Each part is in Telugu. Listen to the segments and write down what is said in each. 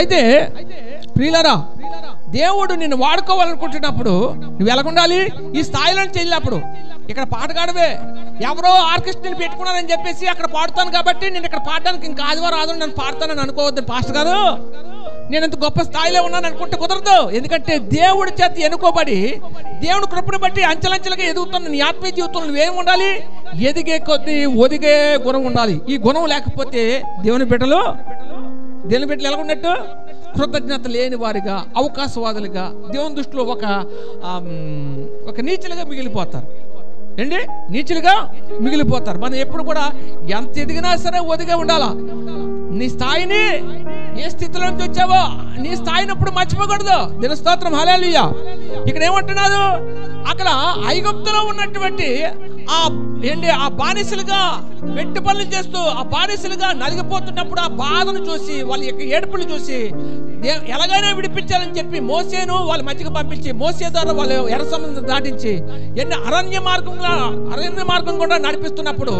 అయితే ప్రియులారా, దేవుడు నిన్ను వాడుకోవాలనుకుంటున్నప్పుడు నువ్వు ఎలాగుండాలి? ఈ స్థాయిలో వెళ్ళినప్పుడు ఇక్కడ పాటగాడవే ఎవరో ఆర్కెస్ట్రాని పెట్టుకున్నానని చెప్పేసి అక్కడ పాడుతాను కాబట్టి నేను ఇక్కడ పాడడానికి ఇంకా ఆదివారం నన్ను పాడతానని అనుకోవద్దు పాస్టర్ గారు. నేను ఎంత గొప్ప స్థాయిలో ఉన్నాను అనుకుంటే కుదరదు. ఎందుకంటే దేవుడి చేత ఎన్నుకోబడి దేవుడి కృపను బట్టి అంచెలంచెలుగా ఎదుగుతున్న నీ ఆత్మీయ జీవితంలో నువ్వేం ఉండాలి? ఎదిగే కొద్దీ ఒదిగే గుణం ఉండాలి. ఈ గుణం లేకపోతే దేవుని బిడ్డలు ఎలా ఉన్నట్టు? కృతజ్ఞత లేని వారిగా, అవకాశవాదులుగా, దేవుని దృష్టిలో ఒక నీచులుగా మిగిలిపోతారు. ఏంటి? నీచులుగా మిగిలిపోతారు. మనం ఎప్పుడు కూడా ఎంత ఎదిగినా సరే ఒదిగే ఉండాలా. నీ స్థాయిని ఏ స్థితిలో నుంచి వచ్చావో నీ స్థాయిని ఎప్పుడు మర్చిపోకూడదు. దీని స్తోత్రం, హల్లెలూయా. ఇక్కడ ఏమంటున్నారు? అక్కడ ఐగుప్తులో ఉన్నటువంటి ఆ బానిసలుగా వెట్టి పనులు చేస్తూ ఆ బానిసలుగా నలిగిపోతున్నప్పుడు ఆ బాధను చూసి వాళ్ళ యొక్క ఏడుపులు చూసి ఎలాగైనా విడిపించాలని చెప్పి మోసేను వాళ్ళ మధ్యకి పంపించి మోసే ద్వారా వాళ్ళు ఎర్ర సముద్రం దాటించి అరణ్య మార్గం కూడా నడిపిస్తున్నప్పుడు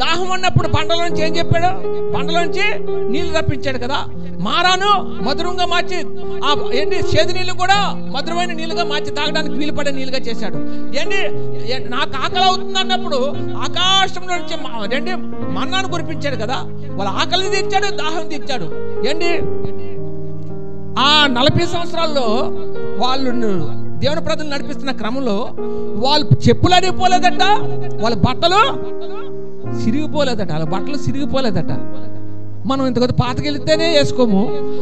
దాహం అన్నప్పుడు బండల నుంచి ఏం చెప్పాడు? బండల నుంచి నీళ్లు రప్పించాడు కదా. మారాను మధురంగా మార్చి చేదు నీళ్లు కూడా మధురమైన నీళ్లుగా మార్చి తాగడానికి వీలు పడే నీళ్లుగా చేశాడు. నాకు ఆకలి అవుతుంది అన్నప్పుడు ఆకాశంలో నుంచి మన్నాను కురిపించాడు కదా. వాళ్ళ ఆకలిని తీర్చాడు, దాహం తీర్చాడు. ఆ 40 సంవత్సరాల్లో వాళ్ళు దేవుని ప్రజలు నడిపిస్తున్న క్రమంలో వాళ్ళు చెప్పులు అరిగిపోలేదట, వాళ్ళ బట్టలు సిరిగిపోలేదట, వాళ్ళ బట్టలు సిరిగిపోలేదట. మనం ఇంతకొద్ది పాతకెళ్తేనే వేసుకోము.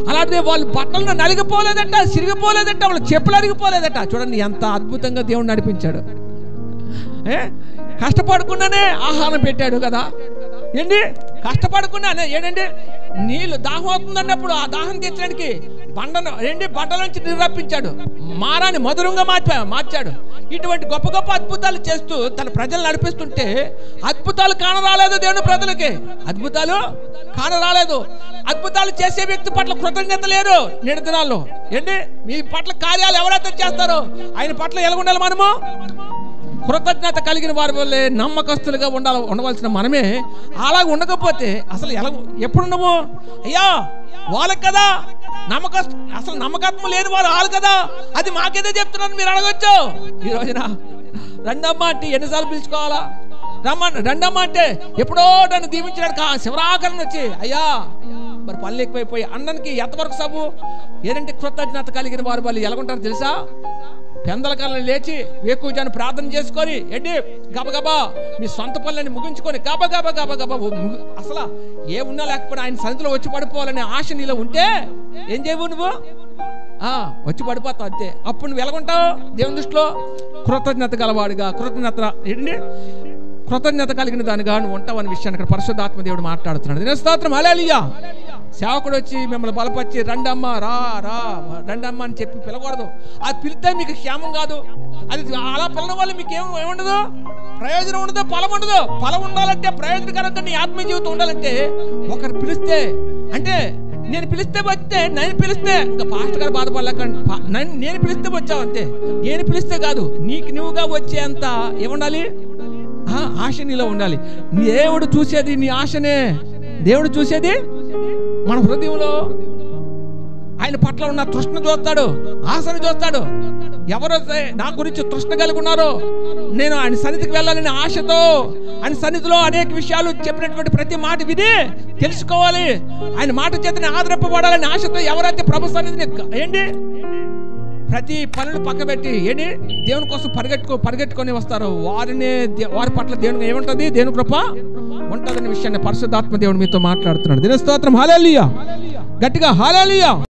అలాంటి వాళ్ళు బట్టలను నలిగిపోలేదట, సిరిగిపోలేదట, వాళ్ళ చెప్పులు అరిగిపోలేదట. చూడండి ఎంత అద్భుతంగా దేవుడు నడిపించాడు. కష్టపడకుండానే ఆహారం పెట్టాడు కదా. కష్టపడకుండా నీళ్ళు దాహం అవుతుంది అన్నప్పుడు ఆ దాహం తీర్చడానికి బండల నుంచి నీరు రప్పించాడు, మారాన్ని మధురంగా మార్చాడు. ఇటువంటి గొప్ప గొప్ప అద్భుతాలు చేస్తూ తన ప్రజలు నడిపిస్తుంటే అద్భుతాలు కానరాలేదు. దేవుని ప్రజలకి అద్భుతాలు కానరాలేదు. అద్భుతాలు చేసే వ్యక్తి పట్ల కృతజ్ఞత లేరు. నేటి దినాల్లో మీ పట్ల కార్యాలు ఎవరైతే చేస్తారో ఆయన పట్ల ఎలా ఉండాలి? మనము కృతజ్ఞత కలిగిన వారి వల్లే నమ్మకస్తులుగా ఉండవలసిన మనమే అలా ఉండకపోతే అసలు ఎప్పుడున్నాము? అయ్యా వాళ్ళకి కదా అసలు నమ్మకత్వం లేని వారు వాళ్ళు కదా, అది మాకేదో చెప్తున్నాను మీరు అడగొచ్చు. ఈ రోజున రెండమ్మ అంటే ఎన్నిసార్లు పిలుచుకోవాలా? రెండమ్మ అంటే ఎప్పుడో నన్ను దీవించడానికి శివరాకరణ వచ్చి అయ్యా మరి పనులు ఎక్కువైపోయి అన్నానికి ఎంతవరకు సబు? కృతజ్ఞత కలిగిన వారు వాళ్ళు ఎలాగుంటారు తెలుసా? పెందల కాలం లేచి వేకువజాను ప్రార్థన చేసుకొని గబగబా మీ సొంత పనులని ముగించుకొని గబగబా అసలు ఏ ఉన్నా లేకపోతే ఆయన సన్నిధిలో వచ్చి పడిపోవాలనే ఆశ నీలో ఉంటే ఏం చేయవు? నువ్వు వచ్చి పడిపోతావు అంతే. అప్పుడు నువ్వు ఎలాగుంటావు? దేవుని దృష్టిలో కృతజ్ఞత గలవాడుగా, కృతజ్ఞత కలిగిన దానిగా నువ్వు ఉంటావు అనే విషయాన్ని ఇక్కడ పరిశుద్ధాత్మ దేవుడు మాట్లాడుతున్నాడు. దీని స్తోత్రం, హల్లెలూయా. సేవకుడు వచ్చి మిమ్మల్ని బలపరిచి రండమ్మ రండమ్మ అని చెప్పి పిలకూడదు. అది పిలిస్తే మీకు క్షేమం కాదు. అది అలా పిలవడం వల్ల మీకు ఏముండదు? ప్రయోజనం ఉండదు, ఫలం ఉండదు. ఫలం ఉండాలంటే ప్రయోజనకరంగా నీ ఆత్మీయ జీవితం ఉండాలంటే ఒకరు పిలిస్తే నేను పిలిస్తే వచ్చే నేను పిలిస్తే ఇంకా పాస్టర్ గారు బాధపడలేక నేను పిలిస్తే వచ్చావు అంతే. నేను పిలిస్తే కాదు, నీకు నువ్వుగా వచ్చేంత ఏముండాలి? ఆశ నీలో ఉండాలి. దేవుడు చూసేది నీ ఆశనే. దేవుడు చూసేది మన హృదయంలో ఆయన పట్ల ఉన్న తృష్ణ చూస్తాడు, ఆశను చూస్తాడు. ఎవరైతే నా గురించి తృష్ణ కలిగి ఉన్నారో నేను ఆయన సన్నిధికి వెళ్ళాలని ఆశతో ఆయన సన్నిధిలో అనేక విషయాలు చెప్పినటువంటి ప్రతి మాట విని తెలుసుకోవాలి, ఆయన మాట చేతనే ఆదరింపబడాలని ఆశతో ఎవరైతే ప్రభు సన్నిధిని ప్రతి పనులు పక్కబెట్టి దేవుని కోసం పరిగెట్టుకొని వస్తారో వారి పట్ల దేవుని ఏముంటది? దేవుని కృప ఉంటదనే విషయాన్ని పరిశుద్ధాత్మ దేవుడు మీతో మాట్లాడుతున్నాడు. దిన స్తోత్రం, హల్లెలూయా. గట్టిగా హల్లెలూయా.